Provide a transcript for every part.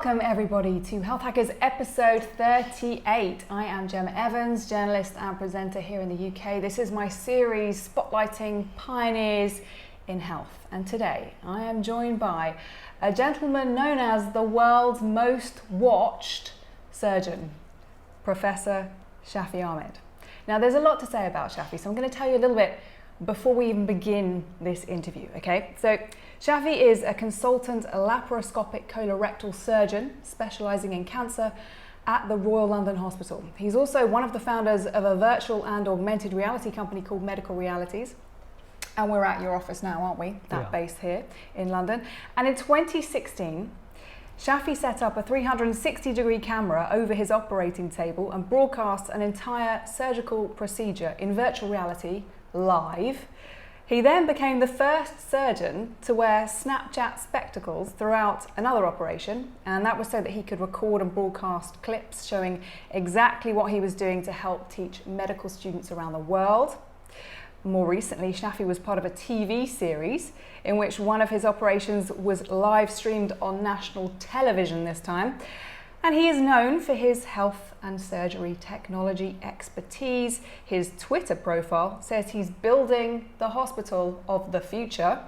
Welcome everybody to Health Hackers episode 38. I am Gemma Evans, journalist and presenter here in the UK. This is my series spotlighting pioneers in health. And today I am joined by a gentleman known as the world's most watched surgeon, Professor Shafi Ahmed. Now there's a lot to say about Shafi, so I'm going to tell you a little bit before we even begin this interview, okay? So Shafi is a consultant laparoscopic colorectal surgeon specialising in cancer at the Royal London Hospital. He's also one of the founders of a virtual and augmented reality company called Medical Realities. And we're at your office now, aren't we? That base here in London. And in 2016, Shafi set up a 360-degree camera over his operating table and broadcast an entire surgical procedure in virtual reality live. He then became the first surgeon to wear Snapchat spectacles throughout another operation, and that was so that he could record and broadcast clips showing exactly what he was doing to help teach medical students around the world. More recently, Shafi was part of a TV series in which one of his operations was live streamed on national television this time. And he is known for his health and surgery technology expertise. His Twitter profile says he's building the hospital of the future.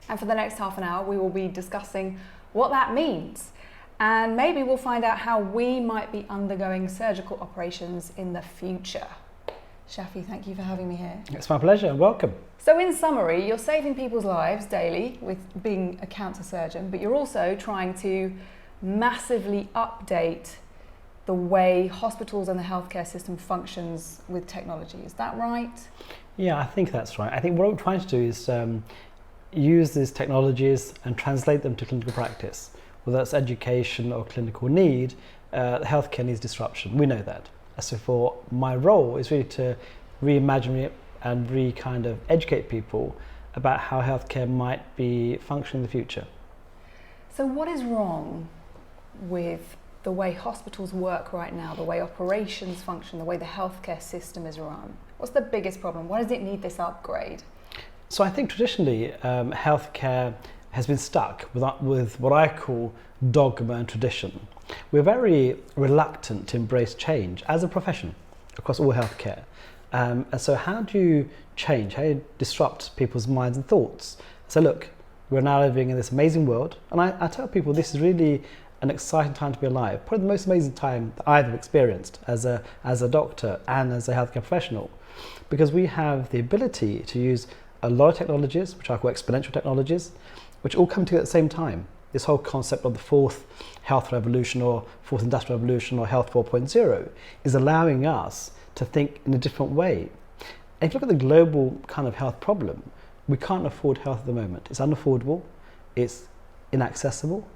And for the next half an hour, we will be discussing what that means. And maybe we'll find out how we might be undergoing surgical operations in the future. Shafi, thank you for having me here. It's my pleasure, welcome. So in summary, you're saving people's lives daily with being a cancer surgeon, but you're also trying to massively update the way hospitals and the healthcare system functions with technology. Is that right? Yeah, I think that's right. I think what we're trying to do is use these technologies and translate them to clinical practice. Whether that's education or clinical need, healthcare needs disruption. We know that. So for my role is really to reimagine it and kind of educate people about how healthcare might be functioning in the future. So what is wrong with the way hospitals work right now, the way operations function, the way the healthcare system is run? What's the biggest problem? Why does it need this upgrade? So I think traditionally healthcare has been stuck with what I call dogma and tradition. We're very reluctant to embrace change as a profession across all healthcare. And so how do you change? How do you disrupt people's minds and thoughts? So look, we're now living in this amazing world. And I tell people this is really an exciting time to be alive. Probably the most amazing time that I've experienced as a doctor and as a healthcare professional. Because we have the ability to use a lot of technologies, which I call exponential technologies, which all come together at the same time. This whole concept of the fourth health revolution or fourth industrial revolution or health 4.0 is allowing us to think in a different way. And if you look at the global kind of health problem, we can't afford health at the moment. It's unaffordable, it's inaccessible,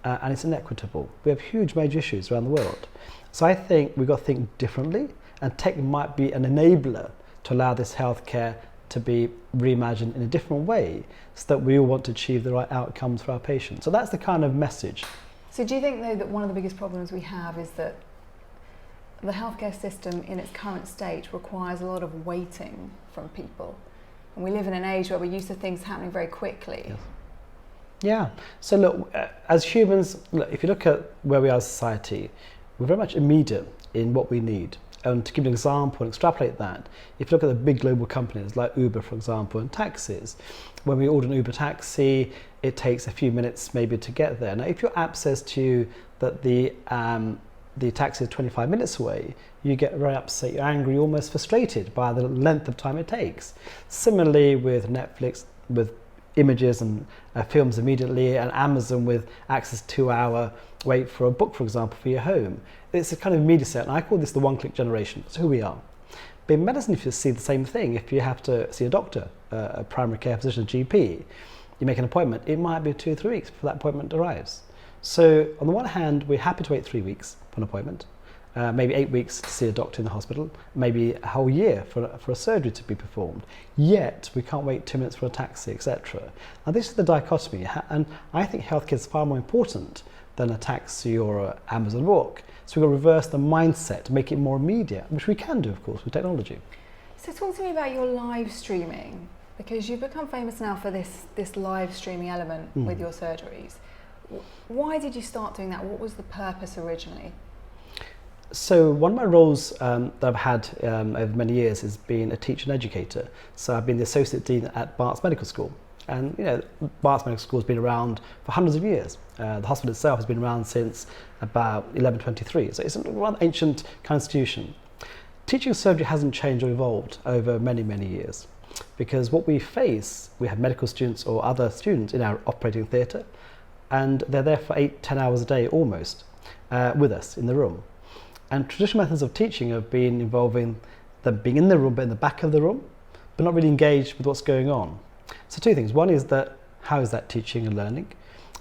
and it's inequitable. We have huge major issues around the world. So I think we've got to think differently, and tech might be an enabler to allow this healthcare to be reimagined in a different way so that we all want to achieve the right outcomes for our patients. So that's the kind of message. So do you think though that one of the biggest problems we have is that the healthcare system in its current state requires a lot of waiting from people? And we live in an age where we're used to things happening very quickly. Yes. Yeah, so look, as humans, look, if you look at where we are as a society, we're very much immediate in what we need. And to give you an example and extrapolate that, if you look at the big global companies like Uber, for example, and taxis, when we order an Uber taxi, it takes a few minutes maybe to get there. Now, if your app says to you that the taxi is 25 minutes away, you get very upset, you're angry, almost frustrated by the length of time it takes. Similarly with Netflix, with images and films immediately, and Amazon with access to 2-hour wait for a book, for example, for your home. It's a kind of immediacy, and I call this the one-click generation. It's who we are. But in medicine, if you see the same thing, if you have to see a doctor, a primary care physician, a GP, you make an appointment, it might be 2 or 3 weeks before that appointment arrives. So on the one hand, we're happy to wait 3 weeks for an appointment, maybe 8 weeks to see a doctor in the hospital, maybe a whole year for a surgery to be performed. Yet we can't wait 2 minutes for a taxi, etc. Now this is the dichotomy, and I think healthcare is far more important than a taxi or an Amazon walk. So we've got to reverse the mindset, make it more immediate, which we can do, of course, with technology. So talk to me about your live streaming, because you've become famous now for this live streaming element with your surgeries. Why did you start doing that? What was the purpose originally? So one of my roles that I've had over many years has been a teacher and educator. So I've been the Associate Dean at Bart's Medical School. And Bart's Medical School has been around for hundreds of years. The hospital itself has been around since about 1123. So it's a rather ancient kind of institution. Teaching surgery hasn't changed or evolved over many, many years. Because what we face, we have medical students or other students in our operating theatre, and they're there for 8-10 hours a day almost with us in the room. And traditional methods of teaching have been involving them being in the room but in the back of the room, but not really engaged with what's going on. So two things. One is that how is that teaching and learning?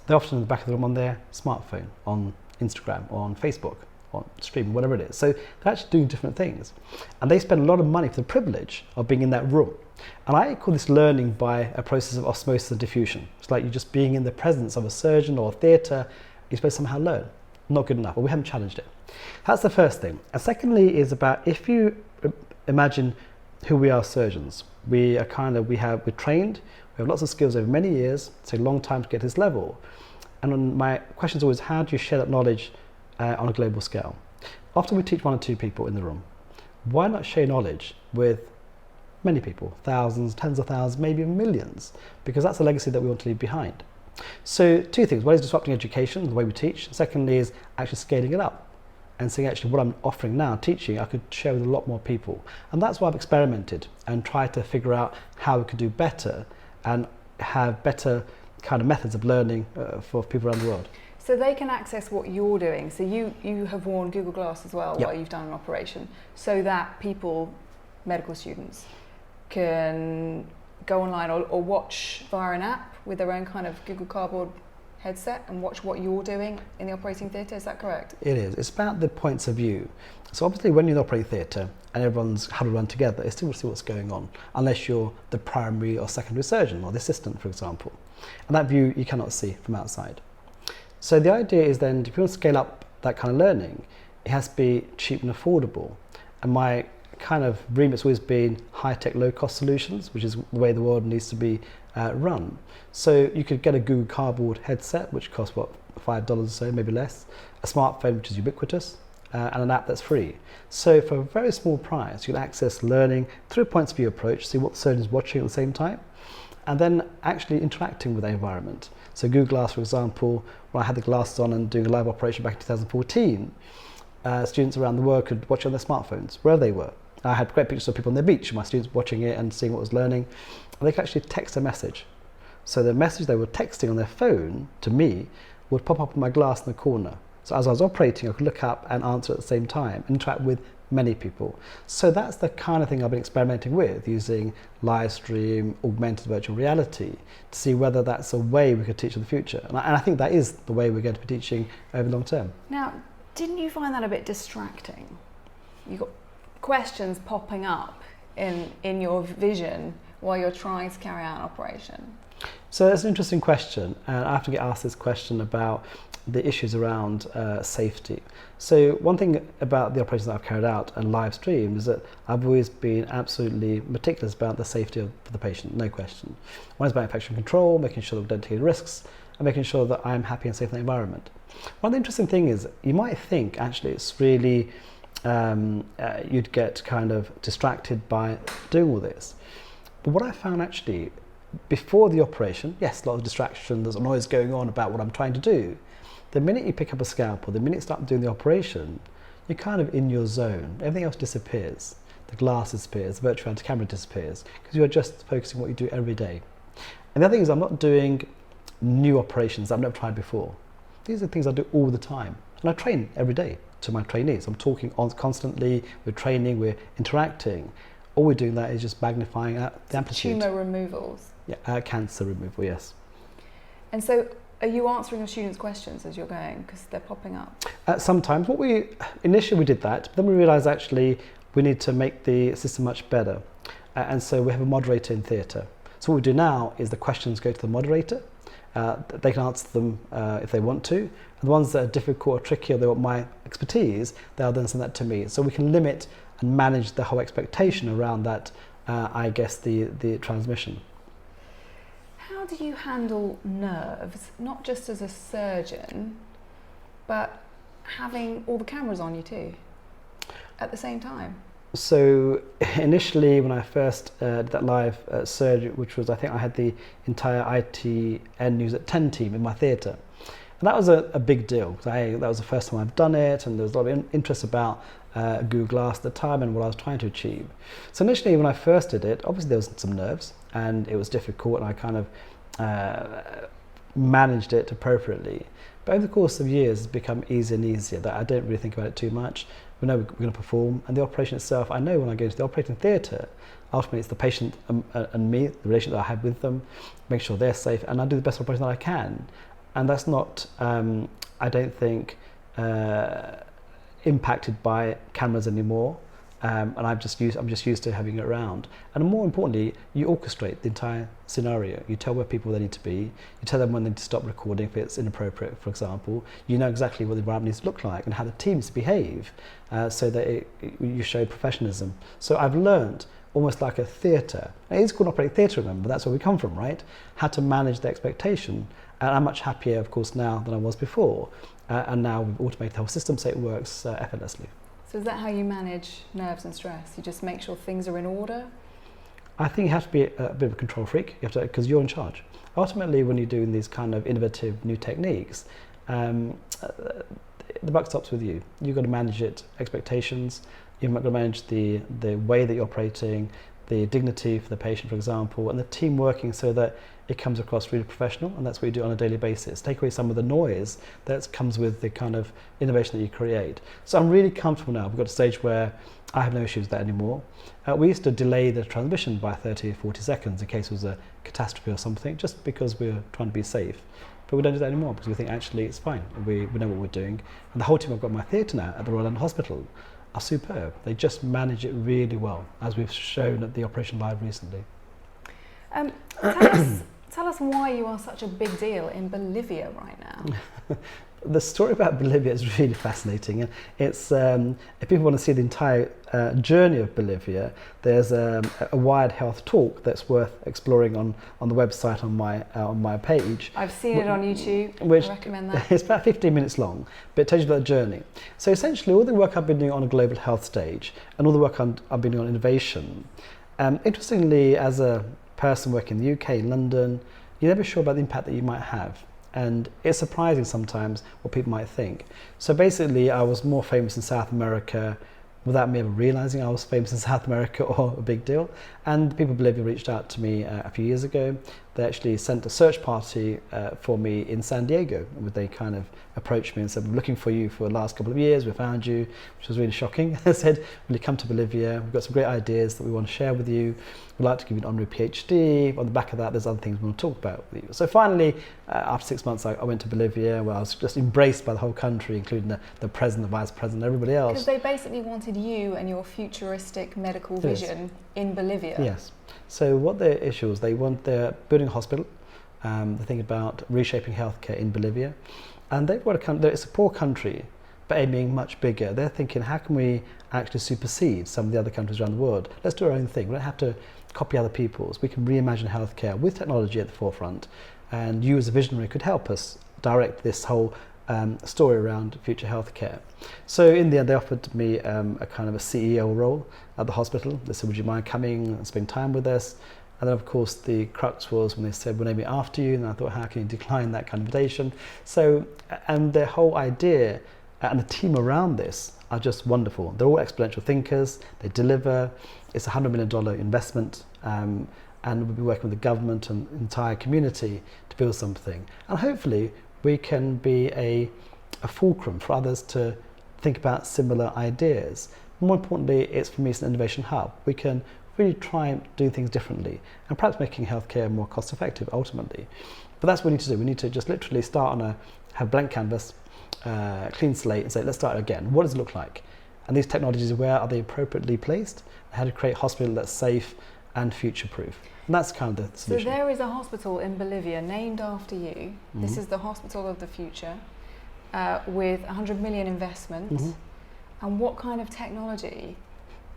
They're often in the back of the room on their smartphone, on Instagram, or on Facebook, on stream, whatever it is. So they're actually doing different things. And they spend a lot of money for the privilege of being in that room. And I call this learning by a process of osmosis and diffusion. It's like you're just being in the presence of a surgeon or a theatre, you're supposed to somehow learn. Not good enough, but we haven't challenged it. That's the first thing. And secondly is about, if you imagine who we are surgeons, we're trained, we have lots of skills over many years, it's a long time to get to this level. And my question is always, how do you share that knowledge on a global scale? Often we teach 1 or 2 people in the room. Why not share knowledge with many people, thousands, tens of thousands, maybe millions? Because that's a legacy that we want to leave behind. So 2 things. One is disrupting education, the way we teach. Secondly is actually scaling it up and saying, actually, what I'm offering now, teaching, I could share with a lot more people. And that's why I've experimented and tried to figure out how we could do better and have better kind of methods of learning for people around the world. So they can access what you're doing. So you have worn Google Glass as well. Yep. While you've done an operation, so that people, medical students, can go online or watch via an app with their own kind of Google Cardboard headset and watch what you're doing in the operating theatre. Is that correct? It is. It's about the points of view. So obviously when you're in the operating theatre and everyone's huddled around together, it's still to see what's going on, unless you're the primary or secondary surgeon or the assistant, for example. And that view you cannot see from outside. So the idea is then, if you want to scale up that kind of learning, it has to be cheap and affordable. And my kind of remit's always been high-tech, low-cost solutions, which is the way the world needs to be run. So you could get a Google Cardboard headset, which costs, what, $5 or so, maybe less, a smartphone, which is ubiquitous, and an app that's free. So for a very small price, you can access learning through a points of view approach, see what the surgeon is watching at the same time, and then actually interacting with the environment. So Google Glass, for example, when I had the glasses on and doing a live operation back in 2014, students around the world could watch it on their smartphones, wherever they were. I had great pictures of people on the beach, my students watching it and seeing what I was learning. And they could actually text a message. So the message they were texting on their phone to me would pop up on my glass in the corner. So as I was operating, I could look up and answer at the same time, interact with many people. So that's the kind of thing I've been experimenting with, using live stream, augmented virtual reality, to see whether that's a way we could teach in the future. And I think that is the way we're going to be teaching over the long term. Now, didn't you find that a bit distracting? You got questions popping up in your vision while you're trying to carry out an operation? So that's an interesting question, and I have to get asked this question about the issues around safety. So one thing about the operations that I've carried out and live streamed is that I've always been absolutely meticulous about the safety of the patient, no question. One is about infection control, making sure that we've identified risks, and making sure that I'm happy and safe in the environment. One of the interesting thing is, you might think actually it's really you'd get kind of distracted by doing all this. But what I found actually, before the operation, yes, a lot of distraction, there's a noise going on about what I'm trying to do. The minute you pick up a scalpel, the minute you start doing the operation, you're kind of in your zone. Everything else disappears. The glass disappears, the virtual reality camera disappears, because you're just focusing on what you do every day. And the other thing is, I'm not doing new operations that I've never tried before. These are things I do all the time. And I train every day to my trainees. I'm talking on constantly, we're training, we're interacting. All we're doing that is just magnifying the amplitude. Tumour removals? Yeah, cancer removal, yes. And so, are you answering your students' questions as you're going, because they're popping up? Sometimes. Initially we did that, but then we realised actually we need to make the system much better. And so we have a moderator in theatre. So what we do now is the questions go to the moderator. They can answer them if they want to. And the ones that are difficult or tricky, or they want my expertise, they'll then send that to me. So we can limit and manage the whole expectation around that, I guess, the transmission. How do you handle nerves, not just as a surgeon, but having all the cameras on you too at the same time? So initially, when I first did that live surgery, which was, I think I had the entire ITN News at 10 team in my theatre. And that was a big deal, because that was the first time I've done it, and there was a lot of interest about Google Glass at the time and what I was trying to achieve. So initially, when I first did it, obviously there was some nerves, and it was difficult, and I kind of managed it appropriately. But over the course of years, it's become easier and easier, that I don't really think about it too much. We know we're going to perform, and the operation itself, I know when I go to the operating theatre, ultimately it's the patient and me, the relationship that I have with them, make sure they're safe, and I do the best operation that I can. And that's not, I don't think, impacted by cameras anymore. And I'm just used to having it around. And more importantly, you orchestrate the entire scenario. You tell where people they need to be. You tell them when they need to stop recording if it's inappropriate, for example. You know exactly what the environment needs to look like and how the teams behave, so that you show professionalism. So I've learned, almost like a theatre. It is called operating theatre, remember, that's where we come from, right? How to manage the expectation. And I'm much happier, of course, now than I was before. And now we've automated the whole system so it works effortlessly. So is that how you manage nerves and stress? You just make sure things are in order? I think you have to be a bit of a control freak, you have to, because you're in charge. Ultimately, when you're doing these kind of innovative new techniques, the buck stops with you. You've got to manage it, expectations. You've got to manage the way that you're operating, the dignity for the patient, for example, and the team working so that it comes across really professional, and that's what you do on a daily basis. Take away some of the noise that comes with the kind of innovation that you create. So I'm really comfortable now. We've got a stage where I have no issues with that anymore. We used to delay the transmission by 30 or 40 seconds in case it was a catastrophe or something, just because we were trying to be safe. But we don't do that anymore because we think actually it's fine. We know what we're doing. And the whole team I've got in my theatre now at the Royal London Hospital are superb. They just manage it really well, as we've shown at the Operation Live recently. Tell us why you are such a big deal in Bolivia right now. The story about Bolivia is really fascinating, and it's if people want to see the entire journey of Bolivia, there's a Wired Health talk that's worth exploring on the website on my page. I've seen it on YouTube. I recommend that. It's about 15 minutes long, but it tells you about the journey. So essentially, all the work I've been doing on a global health stage, and all the work I've been doing on innovation. Interestingly, as a person working in the UK, in London, you're never sure about the impact that you might have. And it's surprising sometimes what people might think. So basically, I was more famous in South America without me ever realizing I was famous in South America or a big deal. And the people of Bolivia reached out to me a few years ago. They actually sent a search party for me in San Diego. They kind of approached me and said, we're looking for you for the last couple of years, we found you, which was really shocking. They said, will you come to Bolivia? We've got some great ideas that we want to share with you. We'd like to give you an honorary PhD. On the back of that, there's other things we want to talk about with you. So finally, after 6 months, I went to Bolivia, where I was just embraced by the whole country, including the president, the vice president, everybody else. Because they basically wanted you and your futuristic medical vision in Bolivia. Yes. So what their issue is, they're building a hospital. They're thinking about reshaping healthcare in Bolivia. And they've got it's a poor country, but aiming much bigger. They're thinking, how can we actually supersede some of the other countries around the world? Let's do our own thing. We don't have to copy other people's. We can reimagine healthcare with technology at the forefront. And you as a visionary could help us direct this whole story around future healthcare. So in the end, they offered me a kind of a CEO role at the hospital. They said, would you mind coming and spending time with us? And then, of course, the crux was when they said, we'll name it after you. And I thought, how can you decline that kind of invitation? So, and their whole idea and the team around this are just wonderful. They're all exponential thinkers. They deliver. It's a $100 million investment. And we'll be working with the government and the entire community to build something. And hopefully, we can be a fulcrum for others to think about similar ideas. More importantly, it's for me, it's an innovation hub. We can really try and do things differently and perhaps making healthcare more cost effective ultimately. But that's what we need to do. We need to just literally start on have blank canvas, clean slate, and say, let's start again. What does it look like? And these technologies, where are they appropriately placed? How to create a hospital that's safe and future proof. And that's kind of the solution. So there is a hospital in Bolivia named after you. Mm-hmm. This is the hospital of the future with 100 million investment. Mm-hmm. And what kind of technology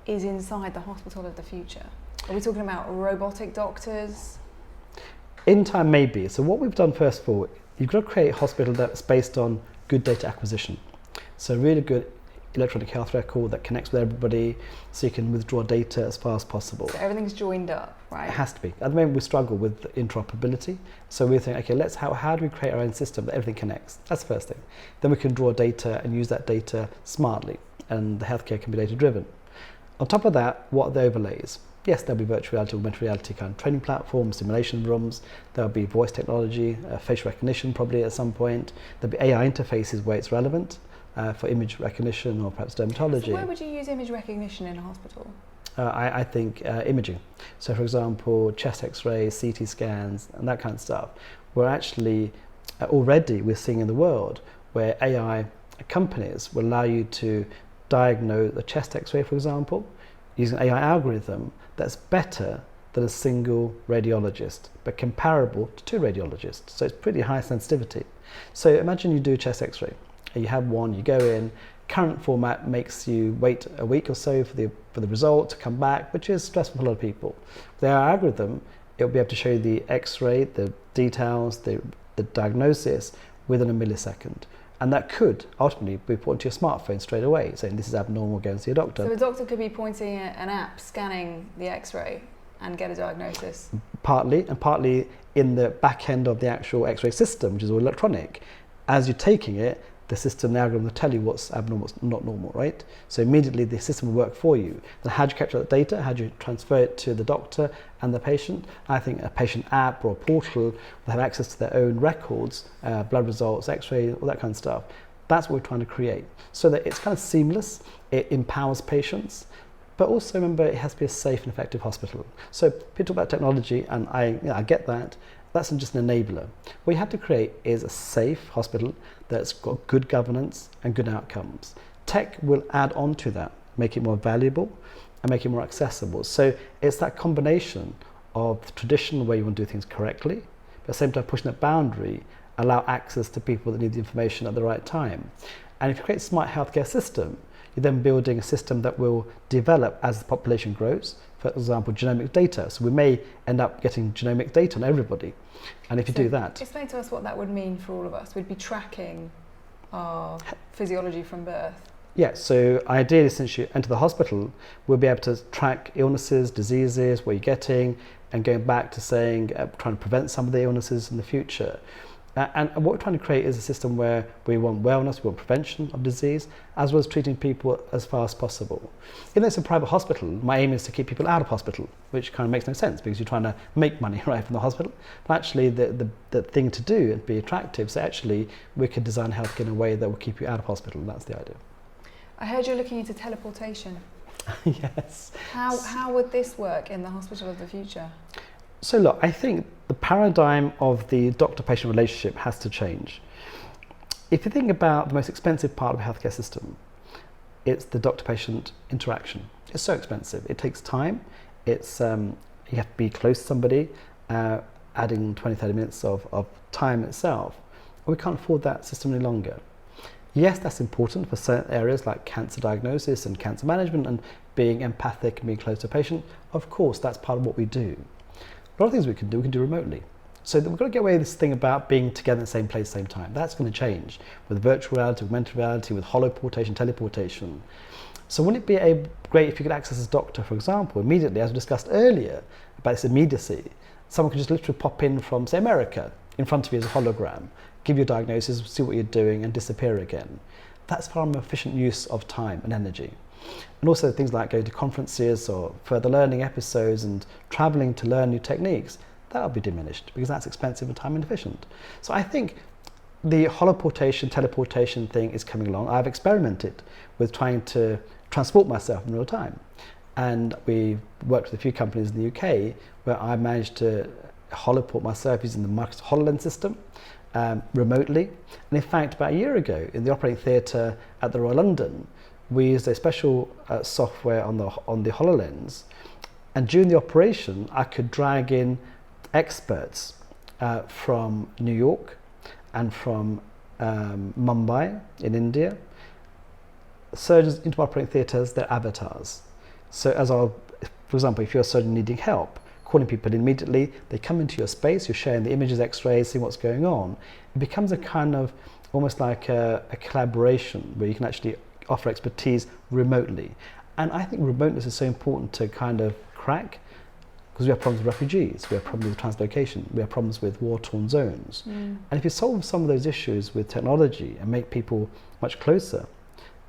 is inside the hospital of the future? Are we talking about robotic doctors? In time, maybe. So what we've done first of all, you've got to create a hospital that's based on good data acquisition. So really good electronic health record that connects with everybody, so you can withdraw data as far as possible. So everything's joined up, right? It has to be. At the moment we struggle with interoperability. So we think, okay, how do we create our own system that everything connects? That's the first thing. Then we can draw data and use that data smartly, and the healthcare can be data driven. On top of that, what are the overlays? Yes, there'll be virtual reality, augmented reality kind of training platforms, simulation rooms, there'll be voice technology, facial recognition probably at some point, there'll be AI interfaces where it's relevant for image recognition or perhaps dermatology. So where would you use image recognition in a hospital? I think imaging. So for example, chest x-rays, CT scans and that kind of stuff. We're actually already we're seeing in the world where AI companies will allow you to diagnose a chest x-ray, for example, using an AI algorithm that's better than a single radiologist, but comparable to 2 radiologists. So it's pretty high sensitivity. So imagine you do a chest x-ray, and you have one, you go in, current format makes you wait a week or so for the result to come back, which is stressful for a lot of people. With our algorithm, it'll be able to show you the x-ray, the details, the diagnosis within a millisecond. And that could ultimately be put into your smartphone straight away, saying this is abnormal, go and see a doctor. So a doctor could be pointing at an app, scanning the x-ray and get a diagnosis? Partly, and partly in the back end of the actual x-ray system, which is all electronic. As you're taking it, the system, the algorithm will tell you what's abnormal, what's not normal, right? So immediately the system will work for you. Then how do you capture that data? How do you transfer it to the doctor and the patient? I think a patient app or a portal will have access to their own records, blood results, x-ray, all that kind of stuff. That's what we're trying to create. So that it's kind of seamless, it empowers patients, but also remember it has to be a safe and effective hospital. So people talk about technology, and I get that. That's just an enabler. What you have to create is a safe hospital that's got good governance and good outcomes. Tech will add on to that, make it more valuable and make it more accessible. So it's that combination of the traditional way you want to do things correctly, but at the same time pushing that boundary, allow access to people that need the information at the right time. And if you create a smart healthcare system, you're then building a system that will develop as the population grows. For example, genomic data. So we may end up getting genomic data on everybody. And if you do that... Explain to us what that would mean for all of us. We'd be tracking our physiology from birth. Yeah, so ideally, since you enter the hospital, we'll be able to track illnesses, diseases, what you're getting, and going back to saying, trying to prevent some of the illnesses in the future. And what we're trying to create is a system where we want wellness, we want prevention of disease, as well as treating people as far as possible. Even though it's a private hospital, my aim is to keep people out of hospital, which kind of makes no sense because you're trying to make money right from the hospital. But actually the thing to do and be attractive, so actually we could design healthcare in a way that will keep you out of hospital. That's the idea. I heard you're looking into teleportation. Yes. How would this work in the hospital of the future? So look, I think the paradigm of the doctor-patient relationship has to change. If you think about the most expensive part of a healthcare system, it's the doctor-patient interaction. It's so expensive. It takes time. It's you have to be close to somebody, adding 20, 30 minutes of time itself. We can't afford that system any longer. Yes, that's important for certain areas like cancer diagnosis and cancer management and being empathic and being close to a patient. Of course, that's part of what we do. A lot of things we can do remotely. So we've got to get away with this thing about being together in the same place, same time. That's going to change with virtual reality, augmented reality, with holoportation, teleportation. So wouldn't it be great if you could access as a doctor, for example, immediately, as we discussed earlier, about this immediacy. Someone could just literally pop in from, say, America, in front of you as a hologram, give you a diagnosis, see what you're doing, and disappear again. That's far more efficient use of time and energy. And also things like going to conferences or further learning episodes and traveling to learn new techniques, that'll be diminished because that's expensive and time inefficient. So I think the holoportation, teleportation thing is coming along. I've experimented with trying to transport myself in real time. And we worked with a few companies in the UK where I managed to holoport myself using the Microsoft HoloLens system remotely. And in fact, about a year ago in the operating theatre at the Royal London, we used a special software on the HoloLens, and during the operation I could drag in experts from New York and from Mumbai in India, surgeons into operating theatres, their avatars. So for example, if you're a surgeon needing help, calling people immediately. They come into your space, you're sharing the images, x-rays, seeing what's going on. It becomes a kind of almost like a collaboration where you can actually offer expertise remotely. And I think remoteness is so important to kind of crack, because we have problems with refugees, we have problems with translocation, we have problems with war-torn zones. And if you solve some of those issues with technology and make people much closer,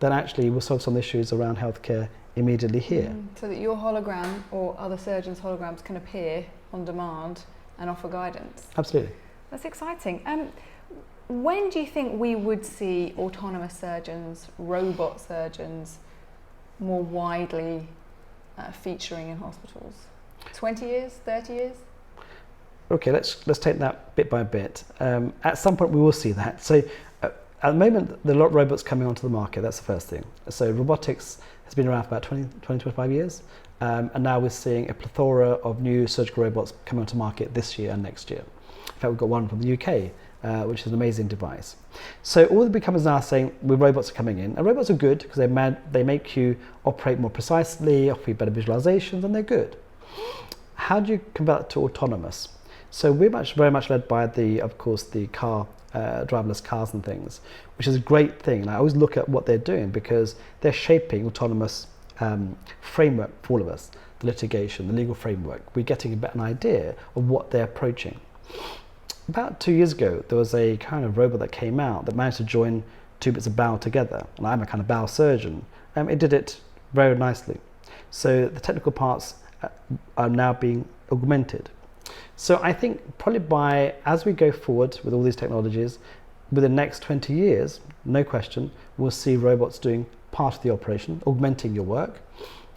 then actually we'll solve some issues around healthcare immediately here. So that your hologram or other surgeons' holograms can appear on demand and offer guidance. Absolutely. That's exciting. When do you think we would see autonomous surgeons, robot surgeons, more widely featuring in hospitals? 20 years, 30 years? Okay, let's take that bit by bit. At some point we will see that. So at the moment, there are a lot of robots coming onto the market. That's the first thing. So robotics has been around for about 25 years. And now we're seeing a plethora of new surgical robots coming onto the market this year and next year. In fact, we've got one from the UK, which is an amazing device. So all the big companies now are saying, well, robots are coming in. And robots are good because they make you operate more precisely, offer you better visualizations, and they're good. How do you convert that to autonomous? So we're very much led by of course, the driverless cars and things, which is a great thing. And I always look at what they're doing because they're shaping autonomous framework for all of us, the litigation, the legal framework. We're getting an idea of what they're approaching. About 2 years ago, there was a kind of robot that came out that managed to join two bits of bowel together. And I'm a kind of bowel surgeon. It did it very nicely. So the technical parts are now being augmented. So I think probably as we go forward with all these technologies, within the next 20 years, no question, we'll see robots doing part of the operation, augmenting your work,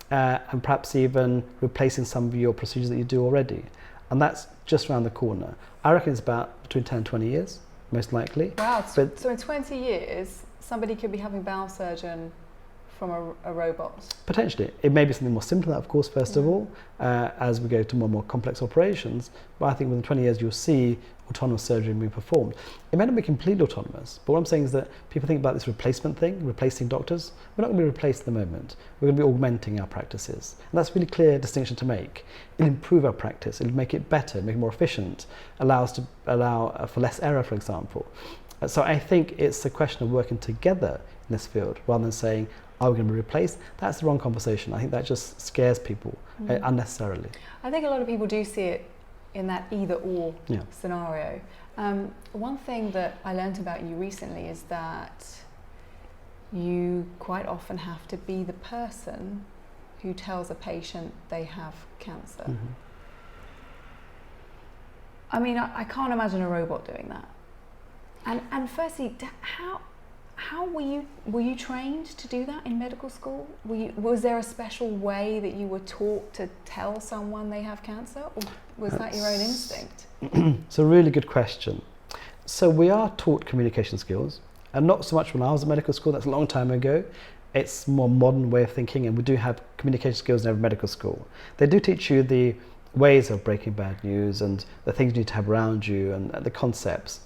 and perhaps even replacing some of your procedures that you do already. And that's just around the corner. I reckon it's about between 10 and 20 years, most likely. Wow, so in 20 years, somebody could be having bowel surgeon from a robot? Potentially. It may be something more simple than that, of course, first of all, as we go to more and more complex operations. But I think within 20 years, you'll see autonomous surgery being performed. It may not be completely autonomous, but what I'm saying is that people think about this replacement thing, replacing doctors. We're not going to be replaced at the moment. We're going to be augmenting our practices. And that's a really clear distinction to make. It'll improve our practice. It'll make it better, make it more efficient, allow for less error, for example. So I think it's a question of working together in this field rather than saying, are we going to be replaced? That's the wrong conversation. I think that just scares people unnecessarily. I think a lot of people do see it in that either-or scenario. One thing that I learned about you recently is that you quite often have to be the person who tells a patient they have cancer. I mean, I can't imagine a robot doing that. And firstly, how were you trained to do that in medical school? Was there a special way that you were taught to tell someone they have cancer, or was that your own instinct? It's a really good question. So we are taught communication skills, and not so much when I was at medical school, that's a long time ago. It's a more modern way of thinking, and we do have communication skills in every medical school. They do teach you the ways of breaking bad news and the things you need to have around you and the concepts.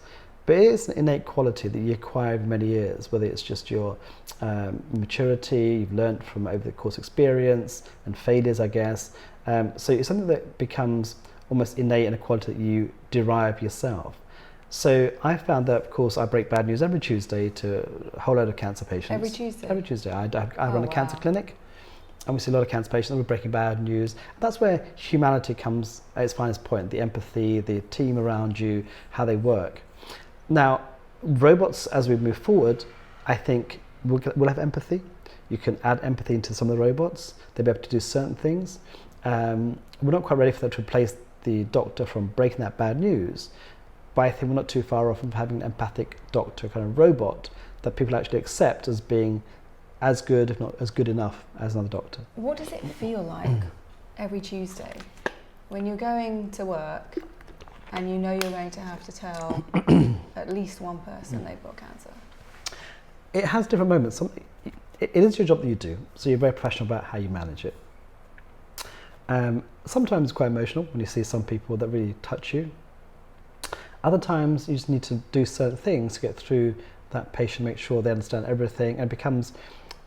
But it is an innate quality that you acquire over many years, whether it's just your maturity, you've learned from over the course experience and failures, I guess. So it's something that becomes almost innate and a quality that you derive yourself. So I found that, of course, I break bad news every Tuesday to a whole load of cancer patients. Every Tuesday? Every Tuesday. I run a cancer clinic, and we see a lot of cancer patients, and we're breaking bad news. That's where humanity comes at its finest point, the empathy, the team around you, how they work. Now, robots, as we move forward, I think will have empathy. You can add empathy into some of the robots. They'll be able to do certain things. We're not quite ready for that to replace the doctor from breaking that bad news, but I think we're not too far off from having an empathic doctor kind of robot that people actually accept as being as good, if not as good enough, as another doctor. What does it feel like every Tuesday when you're going to work and you know you're going to have to tell at least one person they've got cancer? It has different moments. It is your job that you do, so you're very professional about how you manage it. Sometimes it's quite emotional when you see some people that really touch you. Other times you just need to do certain things to get through that patient, make sure they understand everything, and it becomes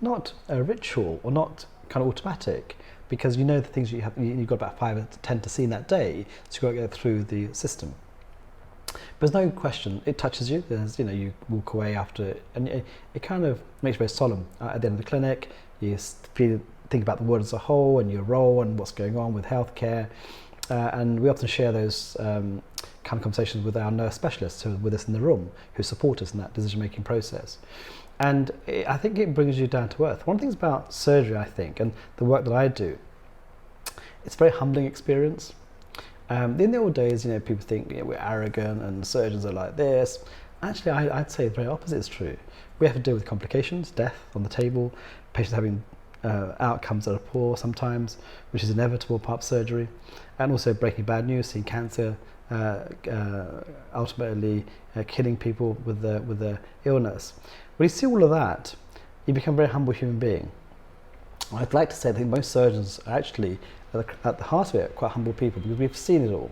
not a ritual or not kind of automatic, because you know the things you've got about 5 or 10 to see in that day, so you've got to go through the system. But there's no question, it touches you. There's, you walk away after it, and it kind of makes you very solemn. At the end of the clinic, you think about the world as a whole and your role and what's going on with healthcare. And we often share those kind of conversations with our nurse specialists who are with us in the room, who support us in that decision-making process. And I think it brings you down to earth. One of the things about surgery, I think, and the work that I do, it's a very humbling experience. In the old days, people think we're arrogant and surgeons are like this. Actually, I'd say the very opposite is true. We have to deal with complications, death on the table, patients having outcomes that are poor sometimes, which is an inevitable part of surgery, and also breaking bad news, seeing cancer ultimately killing people with the illness. When you see all of that, you become a very humble human being. I'd like to say that most surgeons are actually, at the heart of it, quite humble people, because we've seen it all.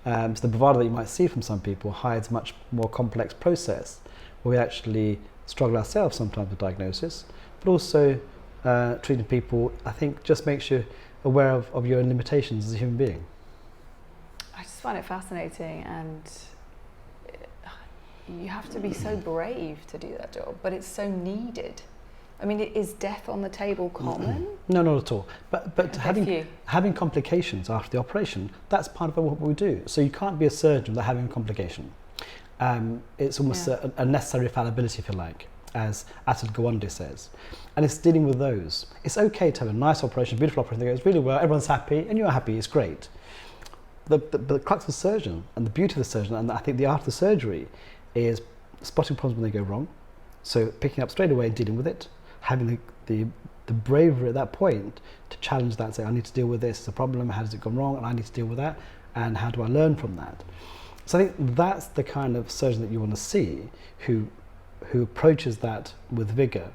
So the bravado that you might see from some people hides a much more complex process, where we actually struggle ourselves sometimes with diagnosis, but also treating people, I think, just makes you aware of your own limitations as a human being. I just find it fascinating, and you have to be so brave to do that job, but it's so needed. I mean, is death on the table common? No, not at all. But having complications after the operation, that's part of what we do. So you can't be a surgeon without having a complication. It's almost a necessary fallibility, if you like, as Atul Gawande says. And it's dealing with those. It's okay to have a nice operation, beautiful operation that goes really well, everyone's happy, and you're happy, it's great. The crux of the surgeon, and the beauty of the surgeon, and I think the art of the surgery, is spotting problems when they go wrong. So picking up straight away and dealing with it, having the bravery at that point to challenge that, say, I need to deal with this, it's a problem, how has it gone wrong, and I need to deal with that, and how do I learn from that? So I think that's the kind of surgeon that you want to see, who approaches that with vigour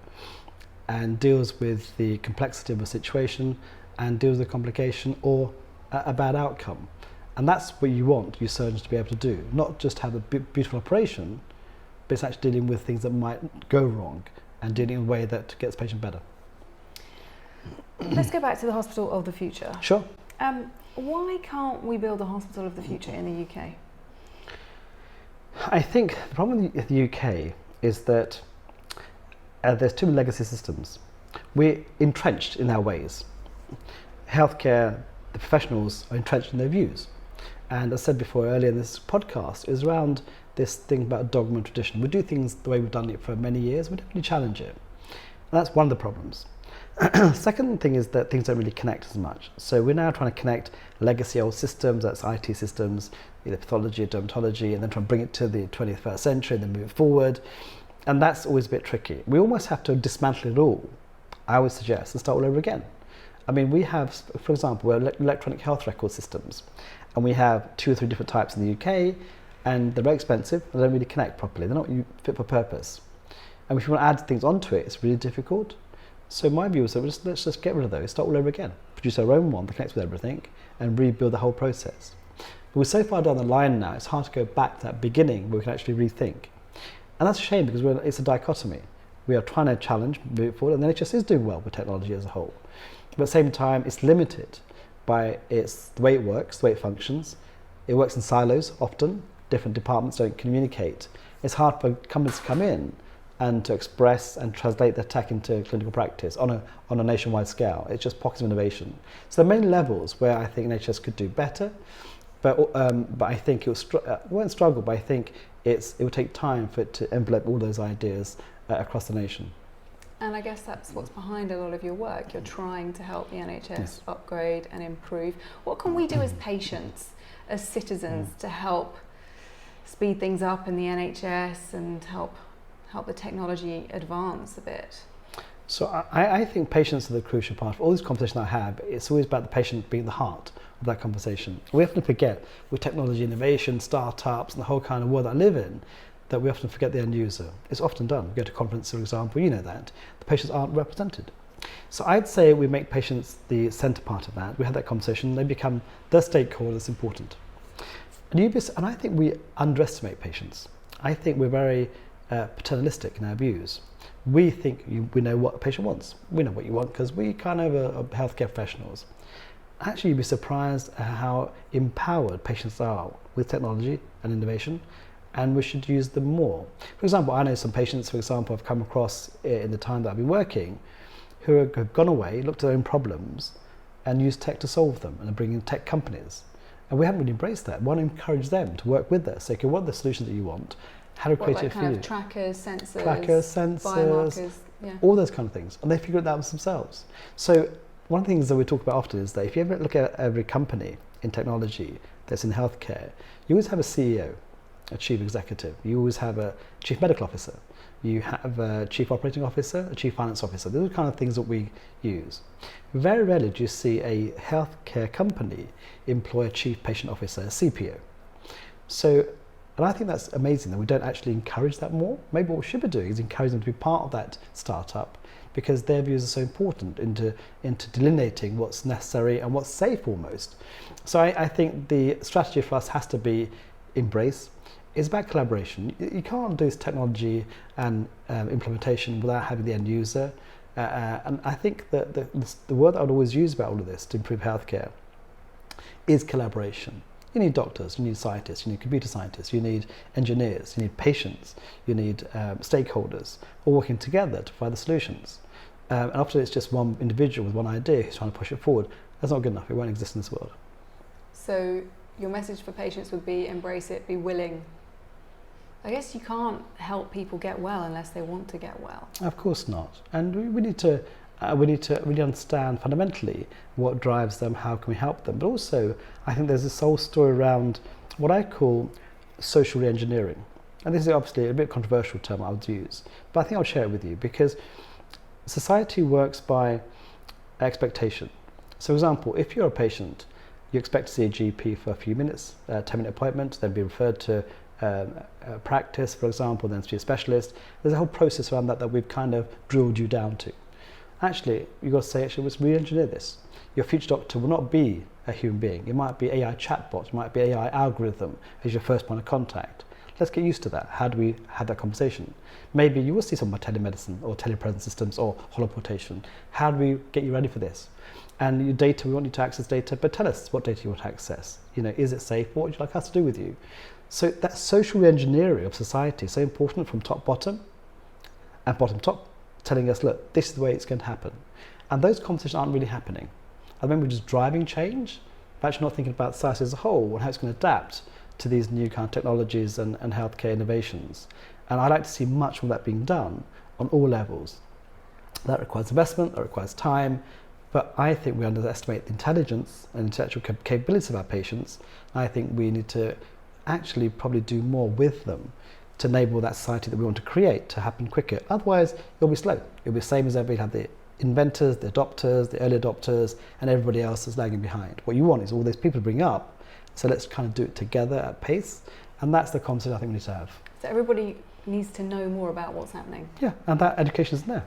and deals with the complexity of a situation and deals with the complication or a bad outcome. And that's what you want your surgeons to be able to do, not just have a beautiful operation, but it's actually dealing with things that might go wrong and doing it in a way that gets the patient better. Let's go back to the hospital of the future. Sure. Why can't we build a hospital of the future in the UK? I think the problem with the UK is that there's too many legacy systems. We're entrenched in our ways. Healthcare, the professionals are entrenched in their views. And as I said before earlier in this podcast, is around this thing about dogma and tradition. We do things the way we've done it for many years, we don't really challenge it. And that's one of the problems. Second thing is that things don't really connect as much. So we're now trying to connect legacy old systems, that's IT systems, either pathology or dermatology, and then trying to bring it to the 21st century and then move it forward. And that's always a bit tricky. We almost have to dismantle it all, I would suggest, and start all over again. I mean, we have, for example, we're electronic health record systems, and we have 2 or 3 different types in the UK, and they're very expensive, and they don't really connect properly. They're not fit for purpose. And if you want to add things onto it, it's really difficult. So my view is that let's just get rid of those, start all over again, produce our own one that connects with everything, and rebuild the whole process. But we're so far down the line now, it's hard to go back to that beginning where we can actually rethink. And that's a shame, because it's a dichotomy. We are trying to challenge, move it forward, and the NHS is doing well with technology as a whole. But at the same time, it's limited by the way it works, the way it functions. It works in silos often. Different departments don't communicate. It's hard for companies to come in and to express and translate their tech into clinical practice on a nationwide scale. It's just pockets of innovation. So there are many levels where I think NHS could do better, but I think it won't struggle, but I think it will take time for it to envelope all those ideas across the nation. And I guess that's what's behind a lot of your work. You're trying to help the NHS upgrade and improve. What can we do as patients, as citizens, to help speed things up in the NHS and help the technology advance a bit? So I think patients are the crucial part of all these conversations I have. It's always about the patient being the heart of that conversation. We often forget with technology innovation, startups, and the whole kind of world that I live in, that we often forget the end user. It's often done. We go to conferences, for example, you know that. The patients aren't represented. So I'd say we make patients the centre part of that. We have that conversation, they become the stakeholder that's important. And I think we underestimate patients. I think we're very paternalistic in our views. We think we know what a patient wants. We know what you want because we kind of are healthcare professionals. Actually, you'd be surprised at how empowered patients are with technology and innovation, and we should use them more. For example, I know some patients, for example, I've come across in the time that I've been working, who have gone away, looked at their own problems, and used tech to solve them, and are bringing tech companies. And we haven't really embraced that. We want to encourage them to work with us. So, okay, what are the solutions that you want? How to create it for you? Trackers, sensors, biomarkers, all those kind of things. And they figure it out themselves. So one of the things that we talk about often is that if you ever look at every company in technology that's in healthcare, you always have a CEO, a chief executive. You always have a chief medical officer. You have a chief operating officer, a chief finance officer. Those are the kind of things that we use. Very rarely do you see a healthcare company employ a chief patient officer, a CPO. So, and I think that's amazing that we don't actually encourage that more. Maybe what we should be doing is encourage them to be part of that startup, because their views are so important into delineating what's necessary and what's safe almost. So I think the strategy for us has to be embrace. It's about collaboration. You can't do this technology and implementation without having the end user. And I think that the word I would always use about all of this to improve healthcare is collaboration. You need doctors, you need scientists, you need computer scientists, you need engineers, you need patients, you need stakeholders, all working together to provide the solutions. And often it's just one individual with one idea who's trying to push it forward. That's not good enough. It won't exist in this world. So your message for patients would be embrace it, be willing. I guess you can't help people get well unless they want to get well. Of course not. And we need to really understand fundamentally what drives them, how can we help them. But also, I think there's this whole story around what I call social re-engineering. And this is obviously a bit controversial term I would use, but I think I'll share it with you because society works by expectation. So for example, if you're a patient, you expect to see a GP for a few minutes, a 10-minute appointment, then be referred to practice, for example, then to be a specialist. There's a whole process around that we've kind of drilled you down to. Actually, you've got to say, actually, let's re-engineer this. Your future doctor will not be a human being. It might be AI chatbot, it might be AI algorithm as your first point of contact. Let's get used to that. How do we have that conversation? Maybe you will see some telemedicine or telepresence systems or holoportation. How do we get you ready for this? And your data, we want you to access data, but tell us what data you want to access. You know, is it safe? What would you like us to do with you? So that social re-engineering of society is so important from top bottom and bottom top, telling us, look, this is the way it's going to happen. And those conversations aren't really happening. I remember just driving change, but actually not thinking about society as a whole and how it's going to adapt to these new kind of technologies and healthcare innovations. And I'd like to see much more of that being done on all levels. That requires investment, that requires time, but I think we underestimate the intelligence and intellectual capabilities of our patients. I think we need to actually probably do more with them to enable that society that we want to create to happen quicker. Otherwise, it'll be slow. It'll be the same as ever. You'll have the inventors, the adopters, the early adopters, and everybody else is lagging behind. What you want is all those people to bring up. So let's kind of do it together at pace. And that's the concept I think we need to have. So everybody needs to know more about what's happening. Yeah, and that education is there.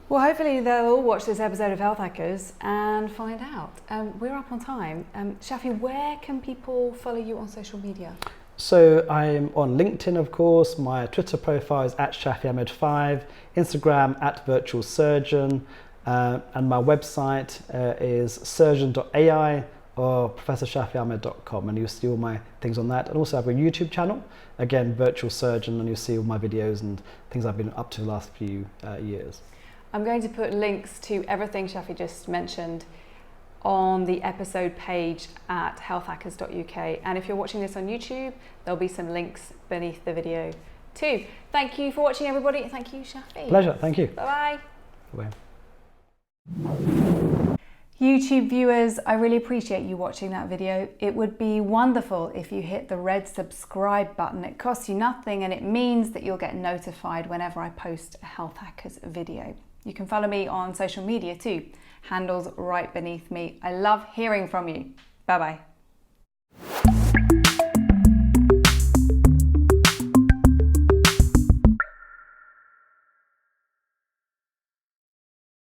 Well, hopefully they'll all watch this episode of healthHackers and find out. We're up on time. Shafi, where can people follow you on social media? So I'm on LinkedIn, of course. My Twitter profile is @ShafiAhmed5, Instagram @virtualsurgeon, and my website is surgeon.ai or professorshafiahmed.com, and you'll see all my things on that. And also I have a YouTube channel, again, Virtual Surgeon, and you'll see all my videos and things I've been up to the last few years. I'm going to put links to everything Shafi just mentioned on the episode page at healthhackers.uk. And if you're watching this on YouTube, there'll be some links beneath the video too. Thank you for watching, everybody. Thank you, Shafi. Pleasure, thank you. Bye-bye. Bye-bye. YouTube viewers, I really appreciate you watching that video. It would be wonderful if you hit the red subscribe button. It costs you nothing and it means that you'll get notified whenever I post a healthHackers video. You can follow me on social media too. Handles right beneath me. I love hearing from you. Bye-bye.